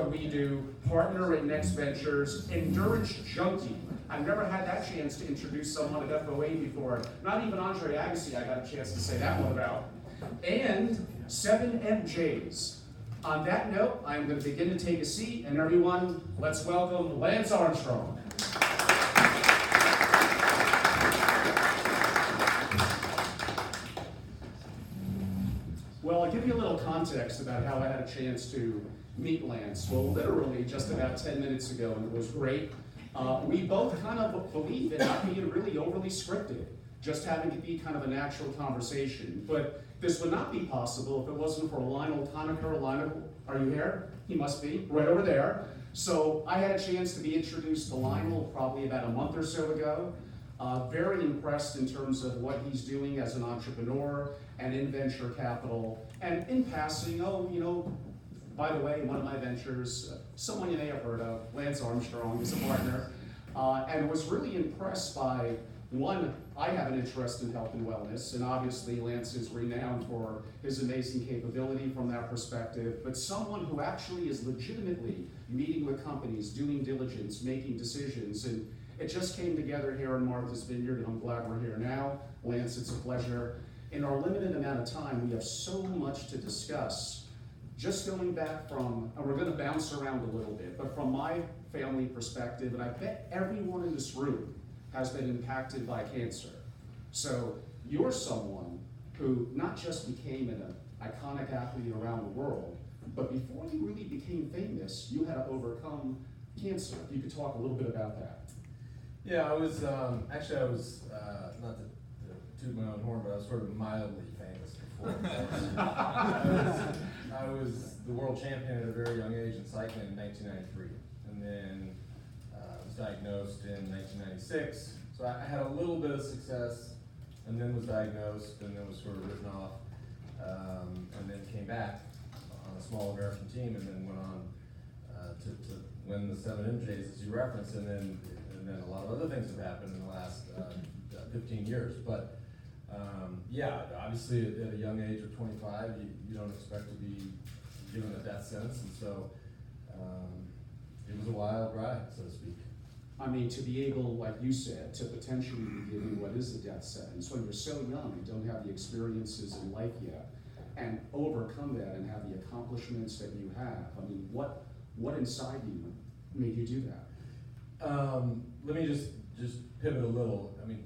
what we do, partner at Next Ventures, endurance junkie. I've never had that chance to introduce someone at FOA before. Not even Andre Agassi I got a chance to say that one about. And 7 MJs. On that note, I'm going to begin to take a seat, and everyone, let's welcome Lance Armstrong. Well, I'll give you a little context about how I had a chance to meet Lance. Well, literally just about 10 minutes ago, and it was great. We both kind of believe in not being really overly scripted, just having it be kind of a natural conversation. But this would not be possible if it wasn't for Lionel Conacher. Lionel, are you here? He must be, right over there. So I had a chance to be introduced to Lionel probably about a month or so ago. Very impressed in terms of what he's doing as an entrepreneur and in venture capital. And in passing, by the way, one of my ventures, someone you may have heard of, Lance Armstrong, is a partner, and was really impressed by, one, I have an interest in health and wellness, and obviously Lance is renowned for his amazing capability from that perspective, but someone who actually is legitimately meeting with companies, doing diligence, making decisions, and it just came together here in Martha's Vineyard, and I'm glad we're here now. Lance, it's a pleasure. In our limited amount of time, we have so much to discuss. Just going back from, and we're going to bounce around a little bit, but from my family perspective, and I bet everyone in this room has been impacted by cancer. So you're someone who not just became an iconic athlete around the world, but before you really became famous, you had to overcome cancer. If you could talk a little bit about that. Yeah, I was not to toot my own horn, but I was sort of mildly famous before. I was the world champion at a very young age in cycling in 1993, and then was diagnosed in 1996. So I had a little bit of success, and then was diagnosed, and then was sort of written off, and then came back on a small American team, and then went on to win the 7 MJs, as you referenced, and then a lot of other things have happened in the last 15 years. But yeah, obviously at a young age of 25, you don't expect to be given a death sentence, and so it was a wild ride, so to speak. I mean, to be able, like you said, to potentially be given what is a death sentence when you're so young and don't have the experiences in life yet, and overcome that and have the accomplishments that you have. I mean, what inside you made you do that? Let me just pivot a little. I mean,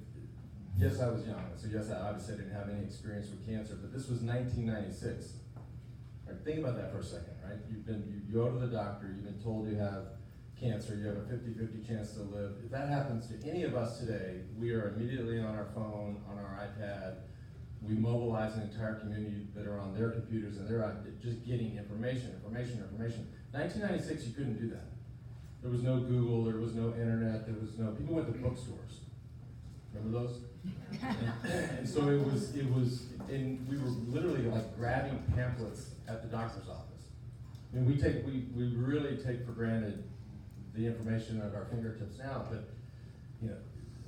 yes, I was young, so yes, I obviously didn't have any experience with cancer, but this was 1996. All right, think about that for a second, right? You go to the doctor, you've been told you have cancer, you have a 50-50 chance to live. If that happens to any of us today, we are immediately on our phone, on our iPad. We mobilize an entire community that are on their computers, and they're out just getting information. 1996, you couldn't do that. There was no Google, there was no internet, people went to bookstores. Remember those? And so it was, and we were literally like grabbing pamphlets at the doctor's office. I mean, we really take for granted the information at our fingertips now, but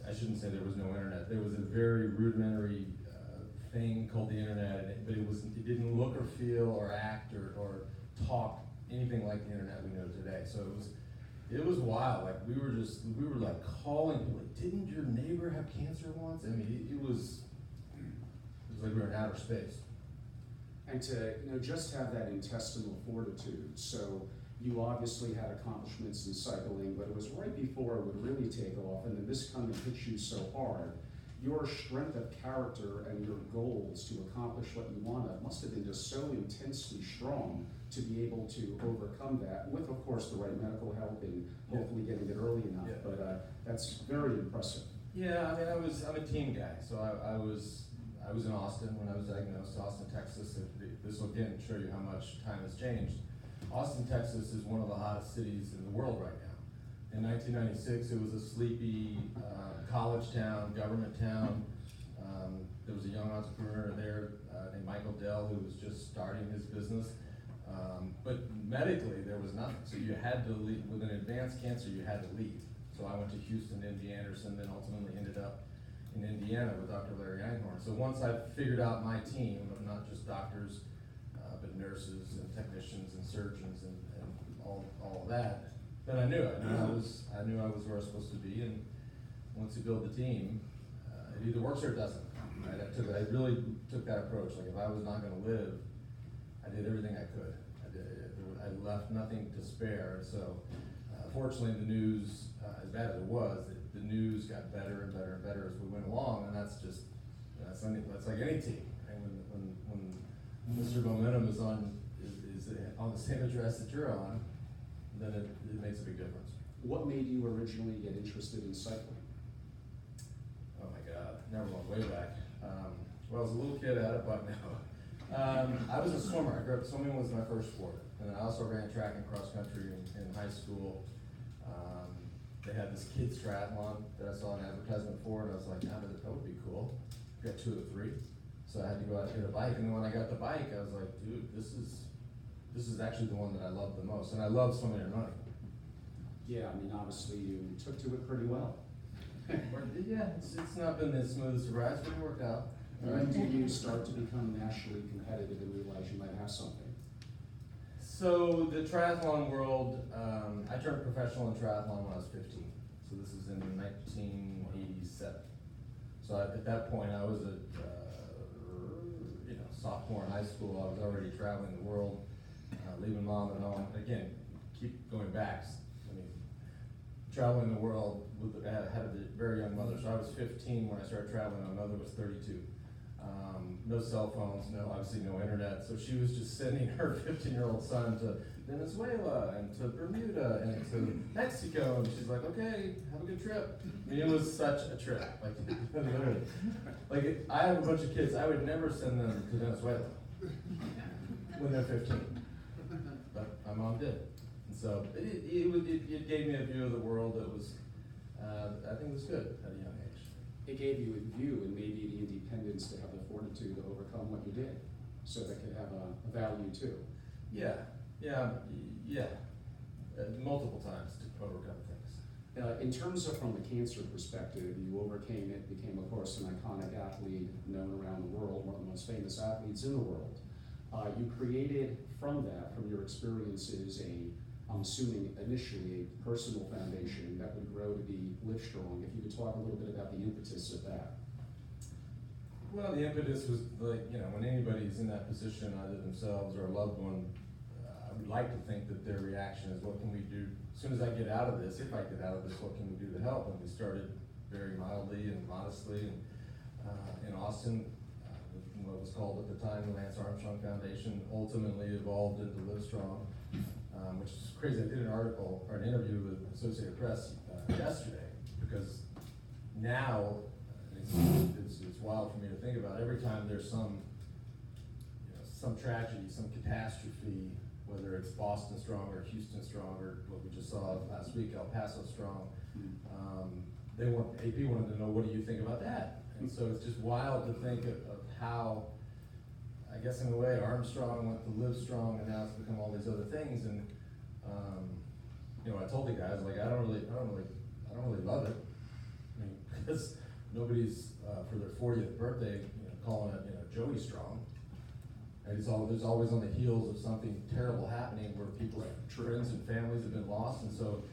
I shouldn't say there was no internet. There was a very rudimentary thing called the internet, but it didn't look or feel or act or talk anything like the internet we know today. So it was wild. Like we were like calling people. Like, didn't your neighbor have cancer once? I mean, it was like we were in outer space. And to just have that intestinal fortitude. So you obviously had accomplishments in cycling, but it was right before it would really take off, and then this kind of hit you so hard. Your strength of character and your goals to accomplish what you wanted must have been just so intensely strong to be able to overcome that, with of course the right medical help and hopefully getting it early enough. Yeah. But that's very impressive. Yeah, I mean, I'm a team guy, so I was in Austin when I was diagnosed, Austin, Texas. This will again show you how much time has changed. Austin, Texas is one of the hottest cities in the world right now. In 1996, it was a sleepy college town, government town. There was a young entrepreneur there named Michael Dell who was just starting his business. But medically, there was nothing. So you had to leave. With an advanced cancer, you had to leave. So I went to Houston, MD Anderson, then ultimately ended up in Indiana with Dr. Larry Einhorn. So once I figured out my team of not just doctors, but nurses and technicians and surgeons and all that, then I knew I was where I was supposed to be. And once you build the team, it either works or it doesn't. Right? I really took that approach. Like if I was not going to live, I did everything I could. I left nothing to spare. And so, fortunately, the news, as bad as it was, the news got better and better and better as we went along. And that's like any team. Right? When Mr. Momentum is on the same address that you're on, then it makes a big difference. What made you originally get interested in cycling? Oh my God, never went way back. Well, as a little kid, I had a butt now. I was a swimmer. Swimming was my first sport. And I also ran track and cross country in high school. They had this kids triathlon that I saw an advertisement for, and I was like, yeah, that would be cool. Got 2 of 3. So I had to go out and get a bike. And when I got the bike, I was like, dude, this is actually the one that I love the most. And I love swimming and running. Yeah, I mean, obviously you took to it pretty well. Yeah, it's not been as smooth as a ride, but it worked out. When did you start to become nationally competitive and realize you might have something? So the triathlon world, I turned professional in triathlon when I was 15. So this is in 1987. So at that point, I was a sophomore in high school. I was already traveling the world, leaving mom and home. Again, keep going back. I mean, traveling the world I had a very young mother. So I was 15 when I started traveling. My mother was 32. No cell phones, obviously no internet. So she was just sending her 15-year-old son to Venezuela and to Bermuda and to Mexico. And she's like, okay, have a good trip. I mean, it was such a trip. Like, literally. Like, I have a bunch of kids. I would never send them to Venezuela when they're 15. But my mom did. And so it gave me a view of the world that was, I think was good at a young age. It gave you a view and maybe the independence to have the fortitude to overcome what you did, so that could have a value too. Yeah. Multiple times to overcome things. In terms of from the cancer perspective, you overcame it, became of course an iconic athlete known around the world, one of the most famous athletes in the world. You created from your experiences, I'm assuming initially a personal foundation that would grow to be Livestrong. If you could talk a little bit about the impetus of that. Well, the impetus was like, when anybody's in that position, either themselves or a loved one, I would like to think that their reaction is, what can we do? As soon as I get out of this, if I get out of this, what can we do to help? And we started very mildly and modestly in Austin, what was called at the time the Lance Armstrong Foundation, ultimately evolved into Livestrong, which is crazy. I did an article or an interview with Associated Press yesterday, because now it's wild for me to think about. Every time there's some tragedy, some catastrophe, whether it's Boston Strong or Houston Strong or what we just saw last week, El Paso Strong, AP wanted to know, what do you think about that? And so it's just wild to think of how, I guess in a way, Armstrong went to Livestrong, and now it's become all these other things. And I told the guys, like, I don't really love it. I mean, because nobody's for their 40th birthday, calling it, Joey Strong. And there's always on the heels of something terrible happening where people's friends and families have been lost. And so,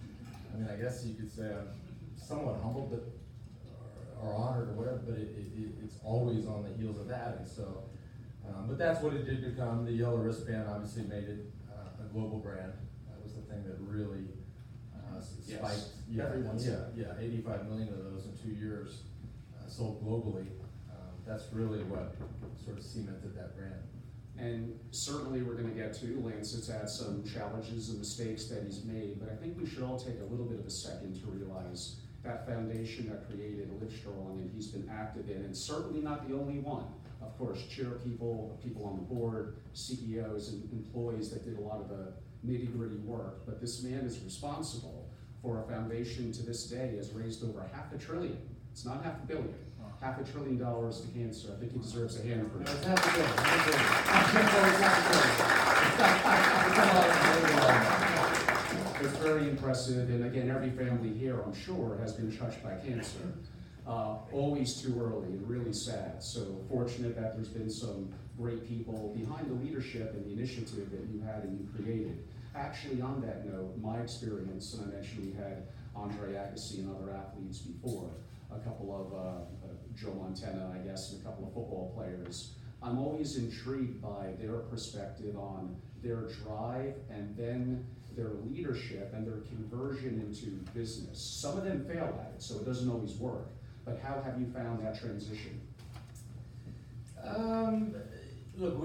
I mean, I guess you could say I'm somewhat humbled, or honored or whatever, but it's always on the heels of that. And so, but that's what it did become. The yellow wristband obviously made it a global brand. That was the thing that really spiked. Yes. 85 million of those in 2 years sold globally. That's really what sort of cemented that brand. And certainly we're going to get to Lance has had some challenges and mistakes that he's made, but I think we should all take a little bit of a second to realize that foundation that created Livestrong, and he's been active in, and certainly not the only one. Of course, chair people on the board, CEOs and employees that did a lot of the nitty-gritty work, but this man is responsible for a foundation to this day has raised over $500 billion. It's not $500 million. $500 billion to cancer. I think he deserves a hand for that. It's $500 billion. It's very impressive, and again, every family here, I'm sure, has been touched by cancer. Always too early and really sad. So fortunate that there's been some great people behind the leadership and the initiative that you had and you created. actually on that note, my experience, and I mentioned we had Andre Agassi and other athletes before, a couple of Joe Montana, I guess, and a couple of football players. I'm always intrigued by their perspective on their drive and then their leadership and their conversion into business. Some of them fail at it, so it doesn't always work. But how have you found that transition? Look,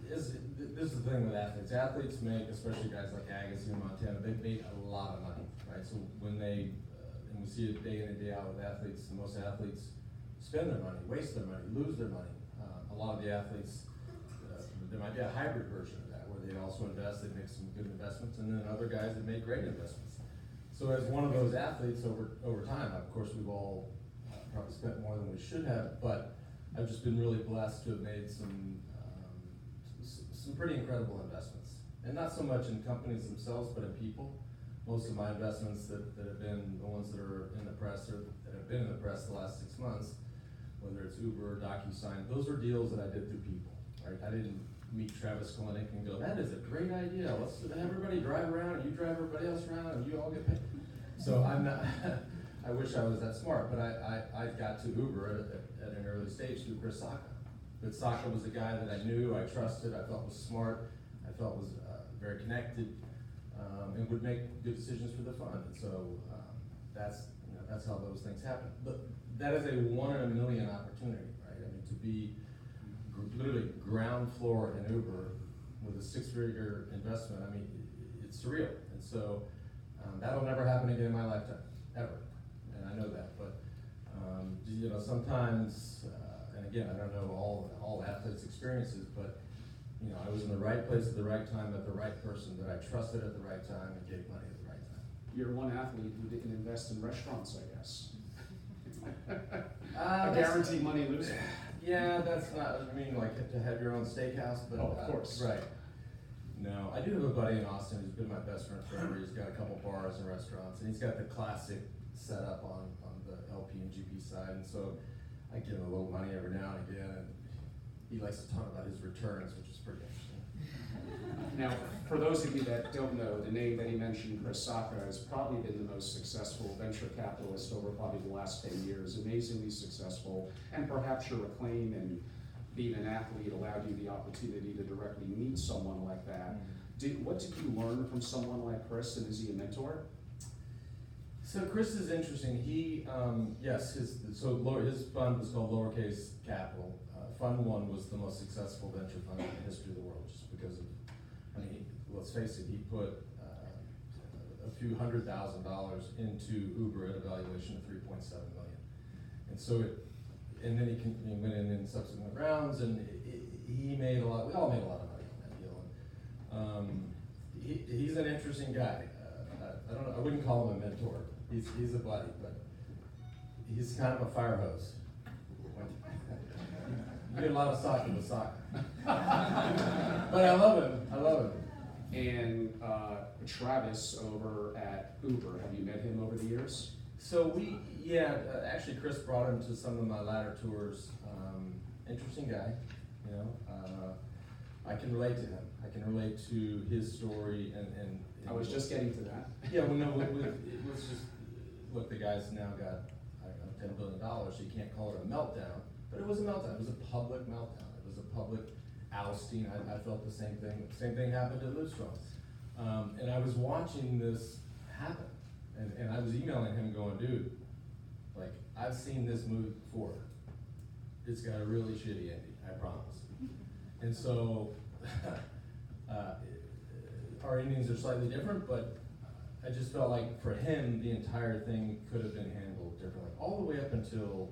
this is the thing with athletes. Athletes make, especially guys like Agassi and Montana, they make a lot of money, right? So when they, and we see it day in and day out with athletes, most athletes spend their money, waste their money, lose their money. A lot of the athletes, there might be a hybrid version of that, where they also invest, they make some good investments, and then other guys that make great investments. So as one of those athletes over time, of course, we've all probably spent more than we should have, but I've just been really blessed to have made some pretty incredible investments. And not so much in companies themselves, but in people. Most of my investments that have been the ones that are in the press or that have been in the press the last 6 months, whether it's Uber or DocuSign, those are deals that I did through people, right? I didn't meet Travis Kalanick and go, that is a great idea. Let's have everybody drive around and you drive everybody else around and you all get paid. So I'm not, I wish I was that smart, but I got to Uber at an early stage through Chris Sacca. But Sacca was a guy that I knew, I trusted, I felt was smart, I felt was very connected, and would make good decisions for the fund. And so that's how those things happen. But that is a 1 in a million opportunity, right? I mean, to be literally ground floor in Uber with a 6-figure investment, I mean, it's surreal. And so that'll never happen again in my lifetime, ever. And I know that, but sometimes, and again, I don't know all athletes' experiences, but I was in the right place at the right time, at the right person that I trusted at the right time and gave money at the right time. You're one athlete who didn't invest in restaurants, I guess. A guaranteed money loser. Yeah, that's not, like to have your own steakhouse, but. Oh, of course. Right. No, I do have a buddy in Austin who's been my best friend forever. He's got a couple bars and restaurants, and he's got the classic setup on the LP and GP side, and so I give him a little money every now and again, and he likes to talk about his returns, which is pretty interesting. Now, for those of you that don't know, the name that he mentioned, Chris Sacca, has probably been the most successful venture capitalist over probably the last 10 years, amazingly successful, and perhaps your acclaim and being an athlete allowed you the opportunity to directly meet someone like that. What did you learn from someone like Chris, and is he a mentor? So Chris is interesting. He, his fund was called Lowercase Capital. Fund 1 was the most successful venture fund in the history of the world, just because of, let's face it, he put a few $100,000 into Uber at a valuation of 3.7 million. And so and then he went in subsequent rounds, and he made a lot, we all made a lot of money on that deal. And he's an interesting guy. I don't know, I wouldn't call him a mentor. He's a buddy, but he's kind of a fire hose. You get a lot of soccer with soccer. But I love him. And Travis over at Uber, have you met him over the years? So actually Chris brought him to some of my ladder tours. Interesting guy, I can relate to him. I can relate to his story and I was just getting to that. Yeah, well, no, it was just, look, the guy's now got, I don't know, $10 billion, so you can't call it a meltdown, but it was a meltdown. It was a public meltdown. It was a public ousting. I felt the same thing. Same thing happened to Livestrong. And I was watching this happen, and I was emailing him going, dude, like, I've seen this movie before. It's got a really shitty ending, I promise. And so, our endings are slightly different, but I just felt like for him, the entire thing could have been handled differently, all the way up until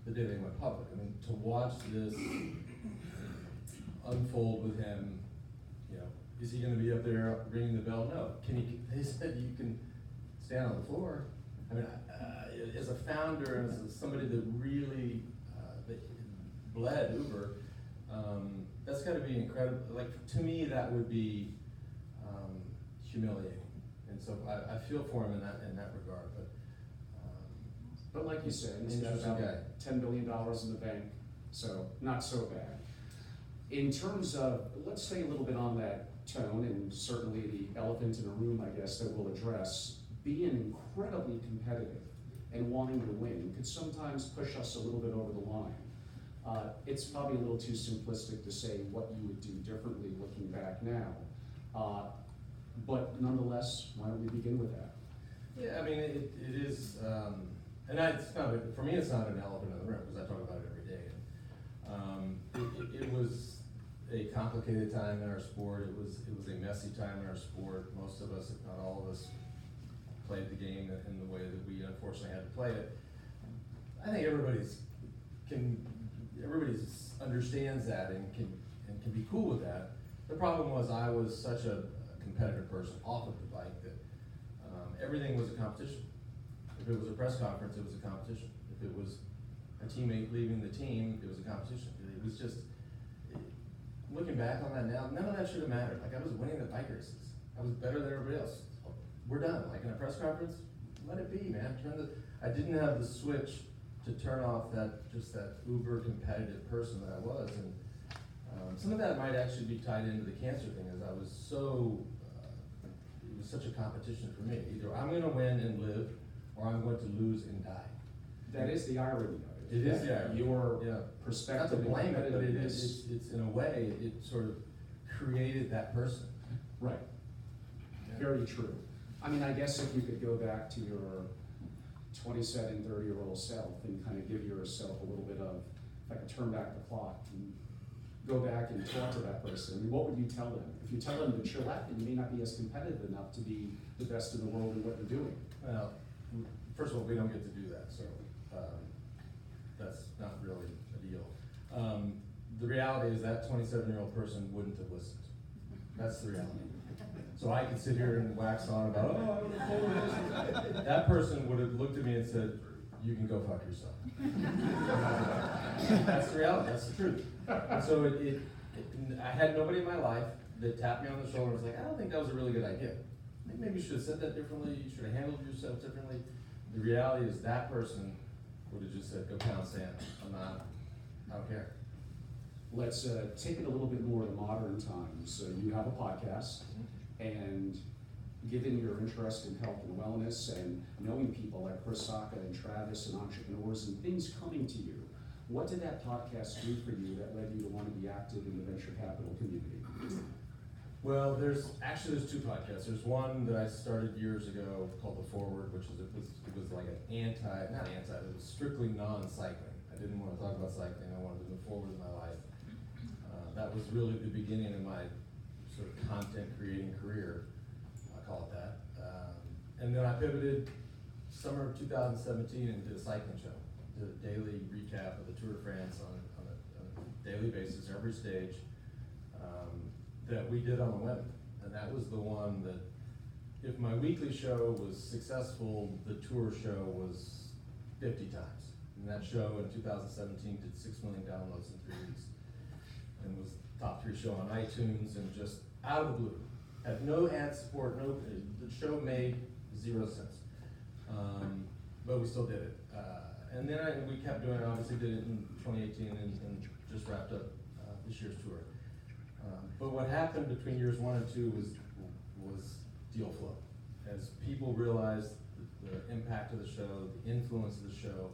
the day they went public. I mean, to watch this unfold with him, is he going to be up there ringing the bell? No. They said you can stand on the floor. I mean, as a founder and as somebody that really that bled Uber, that's got to be incredible. Like, to me, that would be humiliating, and so I feel for him in that regard. But like you said, he's got about $10 billion in the bank, so not so bad. In terms of, let's stay a little bit on that tone, and certainly the elephant in the room, I guess, that we'll address, being incredibly competitive and wanting to win could sometimes push us a little bit over the line. It's probably a little too simplistic to say what you would do differently looking back now. But nonetheless, why don't we begin with that? Yeah, I mean, it is, and it's kind of, for me, it's not an elephant in the room, because I talk about it every day. It was a complicated time in our sport. It was a messy time in our sport. Most of us, if not all of us, played the game in the way that we unfortunately had to play it. I think everybody's understands that and can be cool with that. The problem was I was such a competitive person off of the bike that everything was a competition. If it was a press conference, it was a competition. If it was a teammate leaving the team, it was a competition. It was just, looking back on that now, none of that should have mattered. Like, I was winning the bike races. I was better than everybody else. We're done. Like, in a press conference, let it be, man. I didn't have the switch to turn off that uber competitive person that I was. And some of that might actually be tied into the cancer thing, as I was so, it was such a competition for me. Either I'm gonna win and live, or I'm going to lose and die. That is the irony of it. It is the irony. Your perspective. Not to blame it, but it's it's in a way, it sort of created that person. right. Yeah. Very true. I mean, I guess if you could go back to your 27, 30-year-old self and kind of give yourself a little bit of, if I could turn back the clock and go back and talk to that person, what would you tell them? If you tell them to chill out, then you may not be as competitive enough to be the best in the world in what you're doing. Well, first of all, we don't get to do that, so that's not really a deal. The reality is that 27-year-old person wouldn't have listened. That's the reality. So I could sit here and wax on about, oh, I would have told this. That person would have looked at me and said, you can go fuck yourself. That's the reality, that's the truth. And so I had nobody in my life that tapped me on the shoulder and was like, I don't think that was a really good idea. I think maybe you should have said that differently, you should have handled yourself differently. The reality is that person would have just said, go pound sand. I don't care. Let's take it a little bit more to modern times. So you have a podcast, and given your interest in health and wellness and knowing people like Chris Sacca and Travis and entrepreneurs and things coming to you, what did that podcast do for you that led you to want to be active in the venture capital community? Well, there's two podcasts. There's one that I started years ago called The Forward, which it was like an it was strictly non-cycling. I didn't want to talk about cycling, I wanted to move forward in my life. That was really the beginning of my sort of content creating career, I call it that. And then I pivoted summer of 2017 and did a cycling show. Did a daily recap of the Tour de France on a daily basis, every stage, that we did on the web. And that was the one that, if my weekly show was successful, the tour show was 50 times. And that show in 2017 did 6 million downloads in 3 weeks. And was top 3 show on iTunes, and just out of the blue. Had no ad support, the show made 0 cents. But we still did it. And then we kept doing it, obviously did it in 2018 and just wrapped up this year's tour. But what happened between years 1 and 2 was deal flow. As people realized the impact of the show, the influence of the show,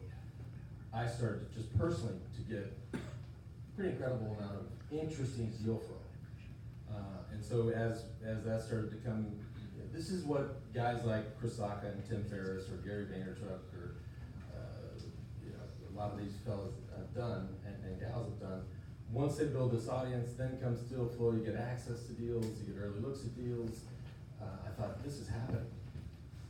I started just personally to get a pretty incredible amount of interesting deal flow. And so as that started to come, this is what guys like Chris Sacca and Tim Ferriss or Gary Vaynerchuk or a lot of these fellas have done and gals have done. Once they build this audience, then comes deal flow, you get access to deals, you get early looks at deals. I thought, this is happening.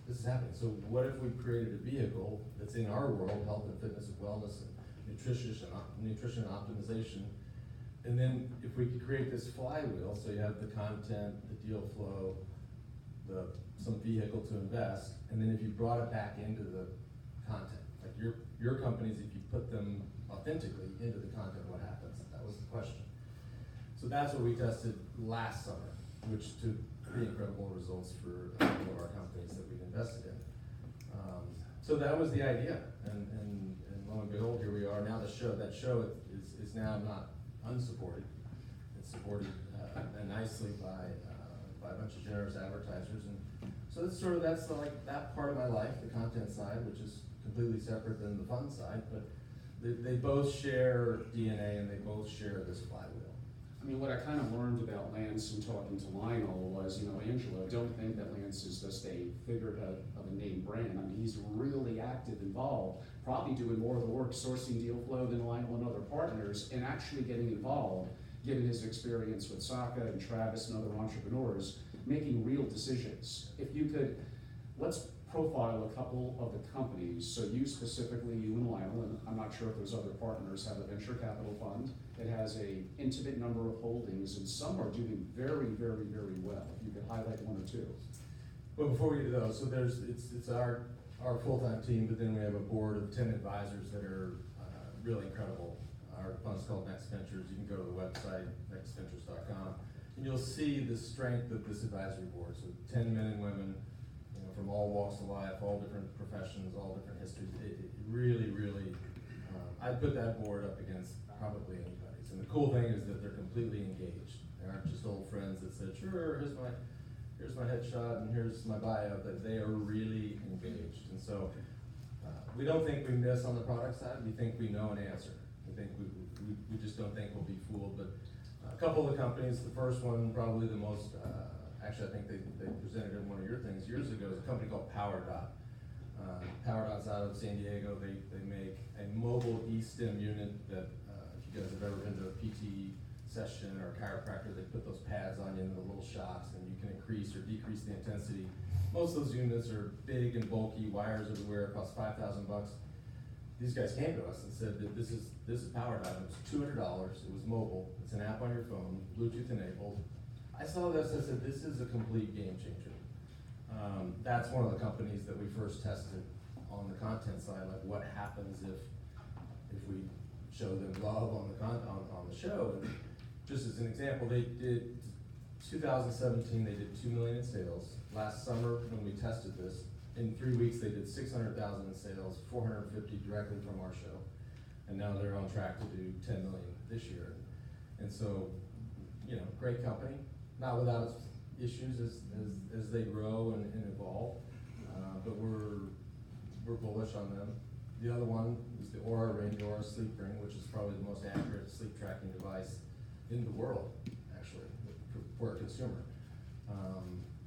This is happening. So what if we created a vehicle that's in our world, health and fitness and wellness and nutrition and optimization, and then if we could create this flywheel, so you have the content, the deal flow, some vehicle to invest, and then if you brought it back into the content, like your companies, if you put them authentically into the content, what happens? That was the question. So that's what we tested last summer, which took pretty incredible results for a couple of our companies that we've invested in. So that was the idea, and lo and behold, here we are now. That show is now not unsupported. It's supported nicely by by a bunch of generous advertisers, and so that's like that part of my life, the content side, which is completely separate than the fun side, but they both share DNA and they both share this flywheel. I mean, what I kind of learned about Lance and talking to Lionel was, Angelo, don't think that Lance is just a figurehead of a name brand. I mean, he's really active, involved, probably doing more of the work sourcing deal flow than Lionel and other partners, and actually getting involved, given his experience with Saka and Travis and other entrepreneurs, making real decisions. If you could, let's profile a couple of the companies. So you specifically, you and Lionel, and I'm not sure if those other partners have a venture capital fund. It has a intimate number of holdings, and some are doing very, very, very well. If you could highlight one or two. Well, before we get to those, so it's our full-time team, but then we have a board of 10 advisors that are really incredible. Our fund's called Next Ventures. You can go to the website, nextventures.com, and you'll see the strength of this advisory board. So 10 men and women, from all walks of life, all different professions, all different histories. It really, really, I'd put that board up against probably anybody's. And the cool thing is that they're completely engaged. They aren't just old friends that said, sure, here's my headshot and here's my bio, but they are really engaged. And so we don't think we miss on the product side. We think we know an answer. We think we just don't think we'll be fooled. But a couple of the companies, the first one, probably the most, actually, I think they presented in one of your things years ago, is a company called PowerDot. PowerDot's out of San Diego. They make a mobile e-stim unit that, if you guys have ever been to a PT session or a chiropractor, they put those pads on you in the little shocks, and you can increase or decrease the intensity. Most of those units are big and bulky, wires everywhere, cost $5,000. These guys came to us and said that this is PowerDot. It was $200. It was mobile. It's an app on your phone, Bluetooth enabled. I saw this, I said, this is a complete game changer. That's one of the companies that we first tested on the content side, like what happens if we show them love on the show. And just as an example, they did, 2017, they did 2 million in sales. Last summer, when we tested this, in 3 weeks, they did 600,000 in sales, 450 directly from our show. And now they're on track to do 10 million this year. And so, great company. Not without its issues as they grow and evolve, but we're bullish on them. The other one is the Aura Ring, the Aura Sleep Ring, which is probably the most accurate sleep tracking device in the world, actually, for a consumer.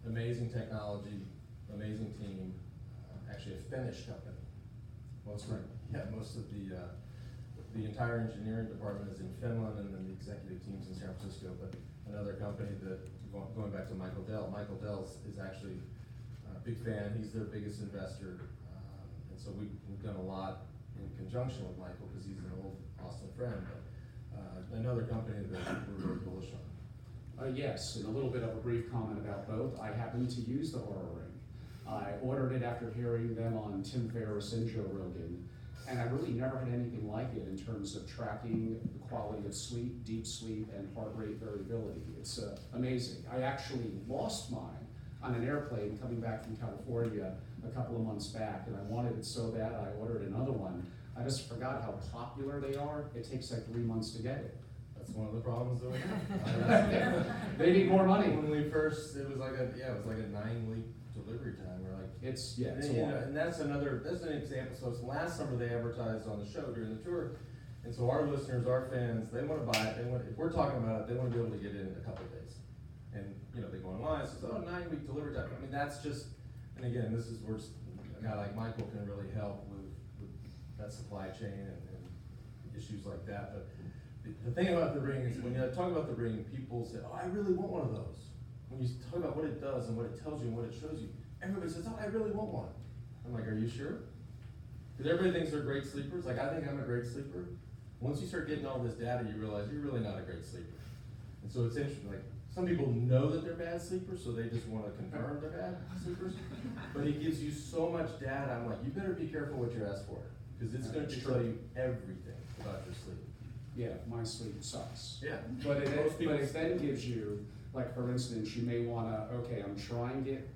Amazing technology, amazing team, actually a Finnish company. Most of the entire engineering department is in Finland, and then the executive team's in San Francisco, but another company that, going back to Michael Dell is actually a big fan. He's their biggest investor. And so we've done a lot in conjunction with Michael because he's an old Austin friend. But another company that we're very bullish on. Yes, and a little bit of a brief comment about both. I happen to use the Aura Ring. I ordered it after hearing them on Tim Ferriss and Joe Rogan. And I really never had anything like it in terms of tracking the quality of sleep, deep sleep, and heart rate variability. It's amazing. I actually lost mine on an airplane coming back from California a couple of months back, and I wanted it so bad I ordered another one. I just forgot how popular they are. It takes like 3 months to get it. That's one of the problems that we have. They need more money. When we first, it was like a 9-week delivery time. We're like, it's a lot. And that's an example. So it's last summer they advertised on the show during the tour, and so our listeners, our fans, they want to buy it. If we're talking about it, they want to be able to get it in a couple of days. And they go online, says, 9-week delivery time. I mean, that's just, and again, this is where a guy like Michael can really help with that supply chain and issues like that. But the thing about the ring is when you talk about the ring, people say, I really want one of those. When you talk about what it does and what it tells you and what it shows you, everybody says, I really want one. I'm like, are you sure? Because everybody thinks they're great sleepers. Like, I think I'm a great sleeper. Once you start getting all this data, you realize you're really not a great sleeper. And so it's interesting, like, some people know that they're bad sleepers, so they just want to confirm they're bad sleepers. But it gives you so much data, I'm like, you better be careful what you ask for. Because it's going to tell you everything about your sleep. Yeah, my sleep sucks. Yeah. But it then gives you, like for instance, you may wanna, okay, I'm trying it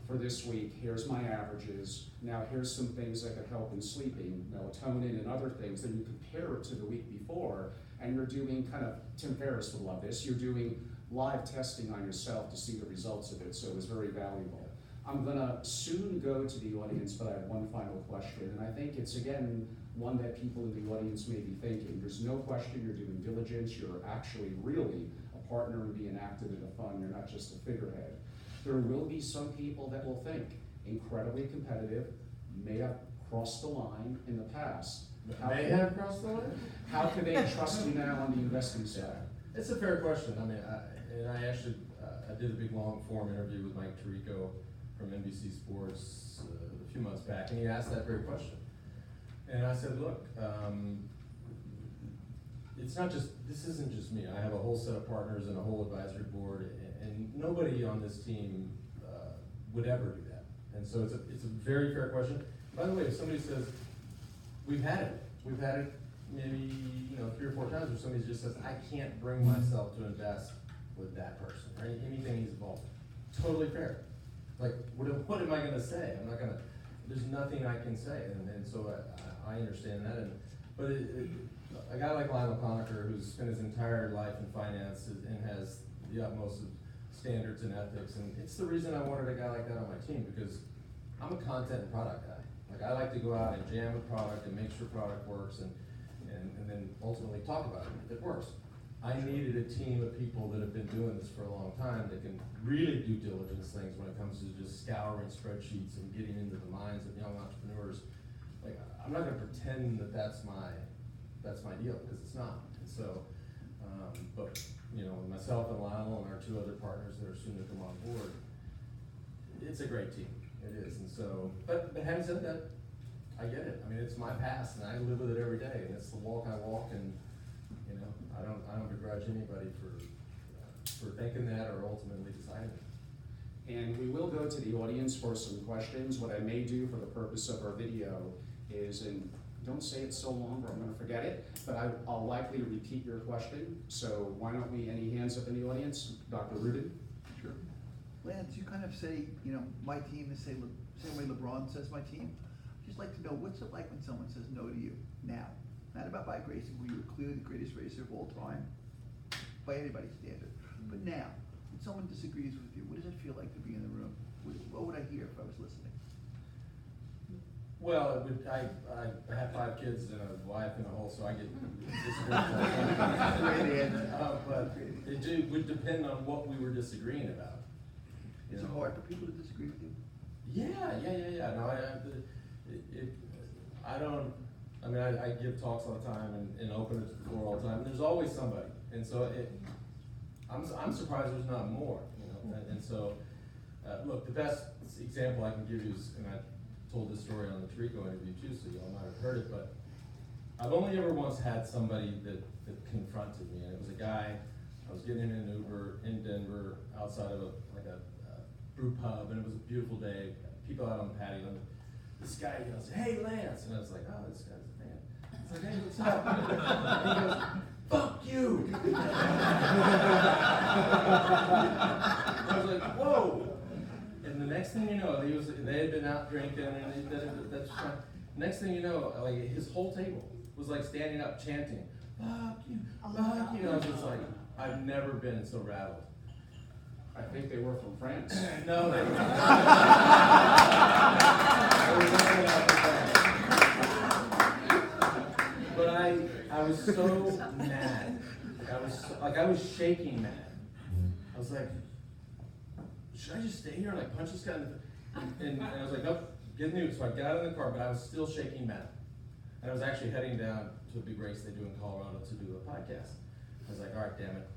for this week, here's my averages, now here's some things that could help in sleeping, melatonin and other things, then you compare it to the week before, and you're doing kind of, Tim Ferriss would love this, you're doing live testing on yourself to see the results of it, so it was very valuable. I'm gonna soon go to the audience, but I have one final question, and I think it's, again, one that people in the audience may be thinking. There's no question you're doing diligence, you're actually really a partner in being active in the fund, you're not just a figurehead. There will be some people that will think incredibly competitive, may have crossed the line in the past. May have crossed the line? How can they trust you now on the investing side? It's a fair question. I mean, I actually did a big long form interview with Mike Tirico from NBC Sports a few months back, and he asked that very question. And I said, look, it's not just, this isn't just me. I have a whole set of partners and a whole advisory board, and nobody on this team would ever do that. And so it's a very fair question. By the way, if somebody says, we've had it maybe 3 or 4 times where somebody just says, I can't bring myself to invest with that person, or anything he's involved in. Totally fair. Like, what am I gonna say? I'm not gonna, there's nothing I can say, and so I understand that. But a guy like Lionel Conacher, who's spent his entire life in finance and has the utmost of standards and ethics, and it's the reason I wanted a guy like that on my team, because I'm a content and product guy. Like, I like to go out and jam a product and make sure product works, and then ultimately talk about it if it works. I needed a team of people that have been doing this for a long time that can really do diligence things when it comes to just scouring spreadsheets and getting into the minds of young entrepreneurs. Like, I'm not gonna pretend that that's my deal, because it's not. And so, but myself and Lionel and our 2 other partners that are soon to come on board, it's a great team. It is. And so, but having said that, I get it. I mean, it's my past, and I live with it every day, and it's the walk I walk, and I don't begrudge anybody for thinking that or ultimately deciding it. And we will go to the audience for some questions. What I may do for the purpose of our video is, and don't say it so long or I'm gonna forget it, but I'll likely repeat your question. So why don't we, any hands up in the audience? Dr. Rudin? Sure. Lance, you kind of say, my team is same way LeBron says my team. I'd just like to know, what's it like when someone says no to you now? Not about bike racing, where you were clearly the greatest racer of all time, by anybody's standard. But now, when someone disagrees with you, what does it feel like to be in the room? What would I hear if I was listening? Well, I have 5 kids and a wife and a whole, so I get but it would depend on what we were disagreeing about. Is it hard for people to disagree with you? Yeah. No, I don't. I mean, I give talks all the time and open it to the floor all the time. And there's always somebody, and so I'm surprised there's not more. And so, look, the best example I can give you is, and I told this story on the Tirico interview too, so you all might have heard it, but I've only ever once had somebody that confronted me, and it was a guy. I was getting in an Uber in Denver outside of a brew pub, and it was a beautiful day. People out on the patio, and this guy yells, "Hey, Lance!" And I was like, "Oh, this guy's a fan." It's like, "Hey, what's up?" And he goes, "Fuck you!" I was like, "Whoa!" And the next thing you know, they had been out drinking, and that's fine. Next thing you know, like, his whole table was like standing up chanting, "Fuck you, fuck you!" I was just like, I've never been so rattled. I think they were from France. No, they were But I was so mad. I was shaking mad. I was like, should I just stay here and like punch this guy in the, and I was like, nope, get new. So I got in the car, but I was still shaking mad. And I was actually heading down to a big race they do in Colorado to do a podcast. I was like, all right, damn it.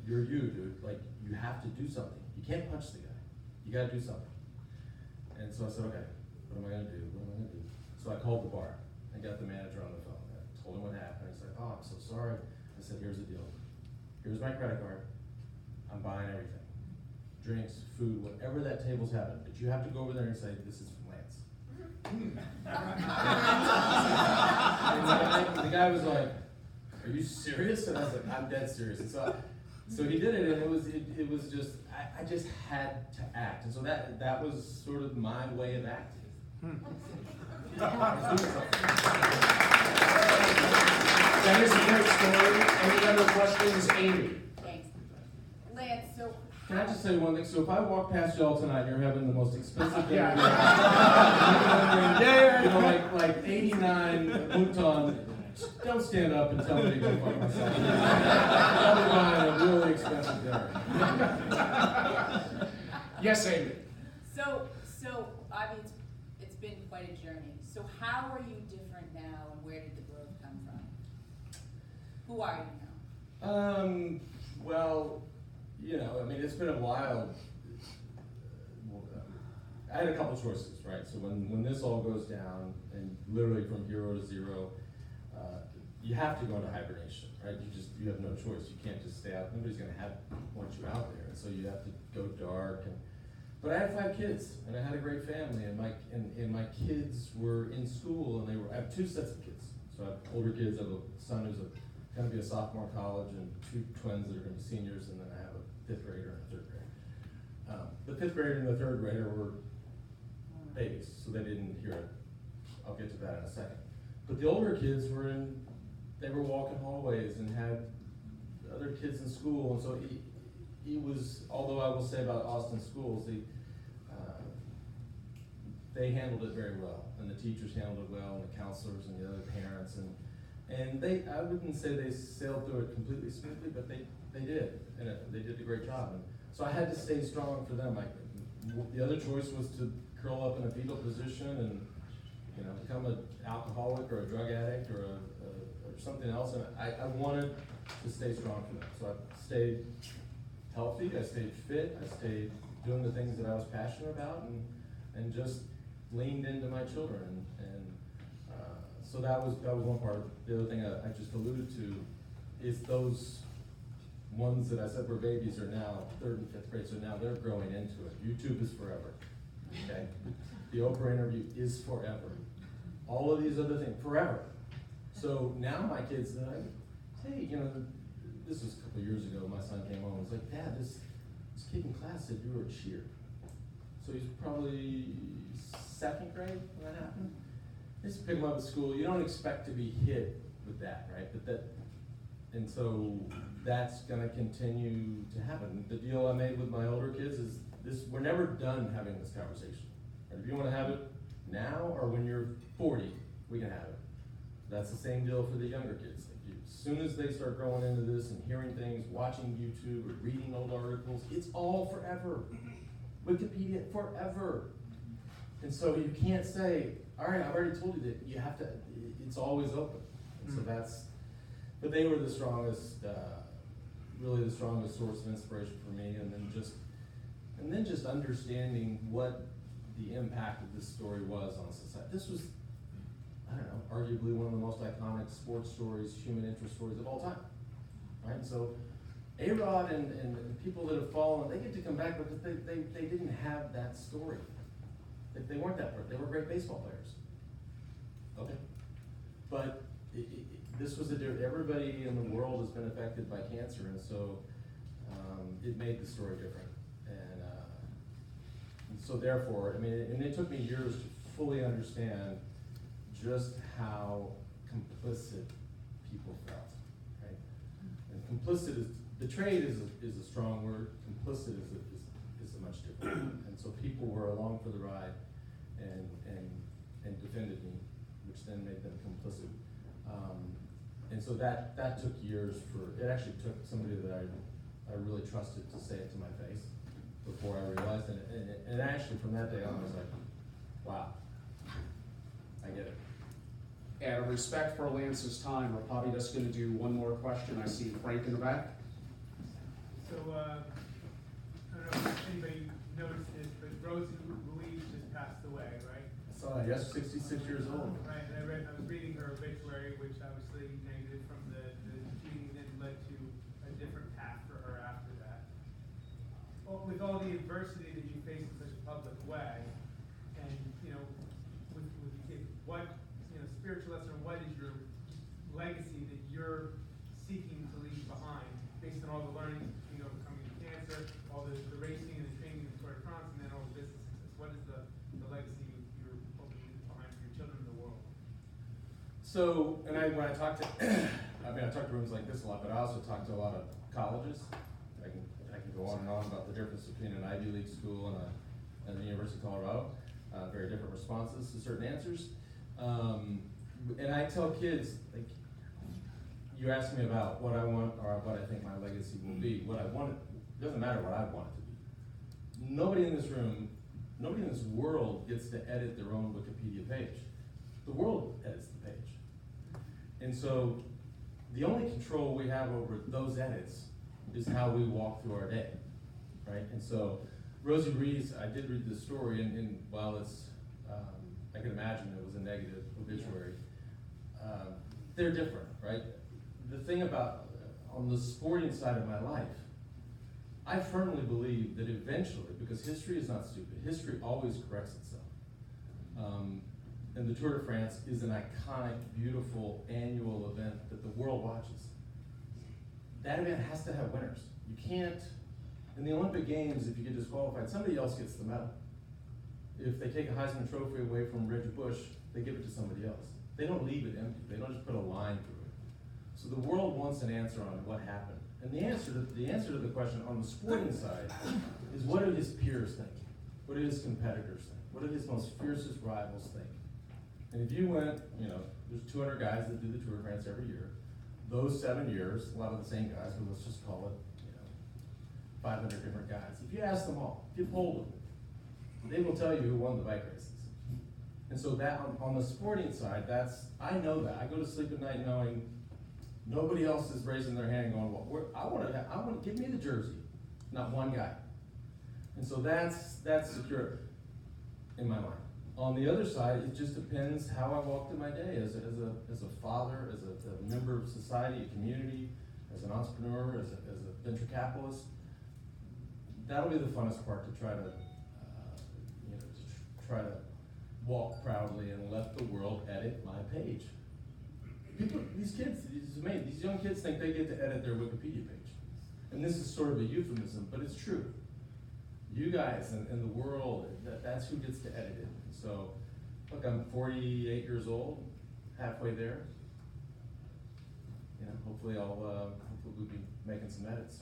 You're you, dude. Like, you have to do something. You can't punch the guy. You gotta do something. And so I said, okay, what am I gonna do? So I called the bar and got the manager on the phone. I told him what happened. He's like, oh, I'm so sorry. I said, here's the deal. Here's my credit card. I'm buying everything. Drinks, food, whatever that table's having. But you have to go over there and say, this is from Lance. And the guy was like, are you serious? And I was like, I'm dead serious. And so he did it, and it was just, I just had to act. And so that was sort of my way of acting. That is a great story. Any other questions, Amy? Thanks. Lance, Can I just say one thing? So if I walk past y'all tonight and you're having the most expensive dinner, you know, like 89 Mouton, don't stand up and tell me to go fuck myself. I'll be buying a really expensive dinner. Yes, Amy? So, I mean, it's been quite a journey. So how are you different now, and where did the growth come from? Who are you now? Well, you know, I mean, it's been a while. I had a couple choices, right? So when this all goes down, and literally from 0 to 0, you have to go into hibernation, right? You have no choice. You can't just stay out. Nobody's gonna want you out there, and so you have to go dark. But I had 5 kids, and I had a great family, and my kids were in school, and I have 2 sets of kids. So I have older kids. I have a son who's going to be a sophomore in college, and 2 twins that are going to be seniors, and then I have a 5th grader and a 3rd grader. The 5th grader and the 3rd grader were babies, so they didn't hear it. I'll get to that in a second. But the older kids they were walking hallways and had other kids in school, and so he was, although I will say about Austin schools, they handled it very well, and the teachers handled it well, and the counselors and the other parents, and I wouldn't say they sailed through it completely smoothly, but they did, and they did a great job. And so I had to stay strong for them. The other choice was to curl up in a fetal position and, you know, become an alcoholic or a drug addict or something else, and I wanted to stay strong for them. So I stayed healthy, I stayed fit, I stayed doing the things that I was passionate about, and just leaned into my children. So that was one part. The other thing I just alluded to is those ones that I said were babies are now 3rd and 5th grade, so now they're growing into it. YouTube is forever, okay? The Oprah interview is forever. All of these other things, forever. So now my kids, hey, you know, this was a couple of years ago, my son came home and was like, Dad, this kid in class said you were a cheer. So he's probably 2nd grade when that happened. I used to pick him up at school. You don't expect to be hit with that, right? And so that's gonna continue to happen. The deal I made with my older kids is we're never done having this conversation. Right? If you wanna have it now or when you're 40, we can have it. That's the same deal for the younger kids. As soon as they start growing into this and hearing things, watching YouTube or reading old articles, it's all forever. Wikipedia, forever. And so you can't say, all right, I've already told you that you have to, it's always open. And so but they were the strongest, really the strongest source of inspiration for me, and then just understanding what the impact of this story was on society. This was, I don't know, arguably one of the most iconic sports stories, human interest stories of all time, right? So A-Rod and people that have fallen, they get to come back because they didn't have that story. They weren't that great. They were great baseball players. Okay. But this was everybody in the world has been affected by cancer, and so it made the story different. And so therefore, I mean, and it took me years to fully understand just how complicit people felt, right? And complicit betrayed is a strong word. Complicit is a much different. And so people were along for the ride and defended me, which then made them complicit. And so that took years it actually took somebody that I really trusted to say it to my face before I realized it. And actually from that day on, I was like, wow, I get it. Out of respect for Lance's time, we're probably just gonna do one more question. I see Frank in the back. So, I don't know if anybody noticed this, but Rosie Louise just passed away, right? I saw it, yes, 66 years old. Right, and I was reading her obituary, which obviously negative from the shooting, then led to a different path for her after that. Well, with all the adversity that you face in such a public way, and, you know, with what, you know, spiritual lesson, what is your legacy that you're seeking to leave behind, based on all the learning, you know, overcoming cancer, all the racing and the training in the Tour de France, and then all the business success? What is the legacy you're hoping to leave behind for your children in the world? So, and when I talk to, I talk to rooms like this a lot, but I also talk to a lot of colleges. I can could go on and on about the difference between an Ivy League school and the University of Colorado. Very different responses to certain answers. And I tell kids, like, you ask me about what I want or what I think my legacy will be. What I want, it doesn't matter what I want it to be. Nobody in this room, nobody in this world gets to edit their own Wikipedia page. The world edits the page. And so the only control we have over those edits is how we walk through our day, right? And so Rosie Rees, I did read this story, and while it's, I can imagine it was a negative obituary, they're different, right? The thing about, on the sporting side of my life, I firmly believe that eventually, because history is not stupid, history always corrects itself. And the Tour de France is an iconic, beautiful annual event that the world watches. That event has to have winners. You can't, in the Olympic Games, if you get disqualified, somebody else gets the medal. If they take a Heisman Trophy away from Reggie Bush, they give it to somebody else. They don't leave it empty. They don't just put a line through it. So the world wants an answer on what happened. And the answer to the question on the sporting side is, what do his peers think? What do his competitors think? What do his most fiercest rivals think? And if you went, there's 200 guys that do the Tour de France every year. Those 7 years, a lot of the same guys, but let's just call it, 500 different guys. If you ask them all, if you polled them, they will tell you who won the bike races. And so that, on the sporting side, I know that. I go to sleep at night knowing nobody else is raising their hand going, well, I want to give me the jersey, not one guy. And so that's secure in my mind. On the other side, it just depends how I walk through my day as a father, as a member of society, a community, as an entrepreneur, as a venture capitalist. That'll be the funnest part, to try to walk proudly and let the world edit my page. These young kids think they get to edit their Wikipedia page. And this is sort of a euphemism, but it's true. You guys and the world, that's who gets to edit it. So, look, I'm 48 years old, halfway there. Hopefully we'll be making some edits.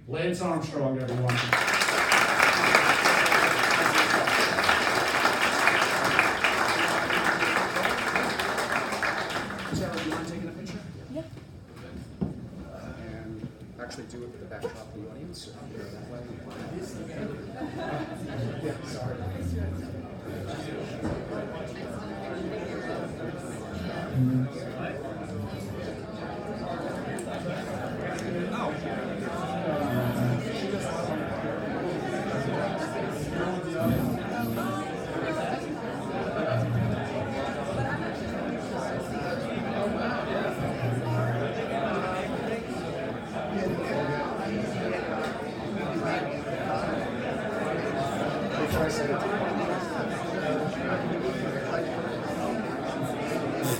Lance Armstrong, everyone. Sarah, do you mind taking a picture? Yeah. And actually do it with the backdrop of the audience. Yeah, sorry.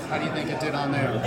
How do you think it did on there?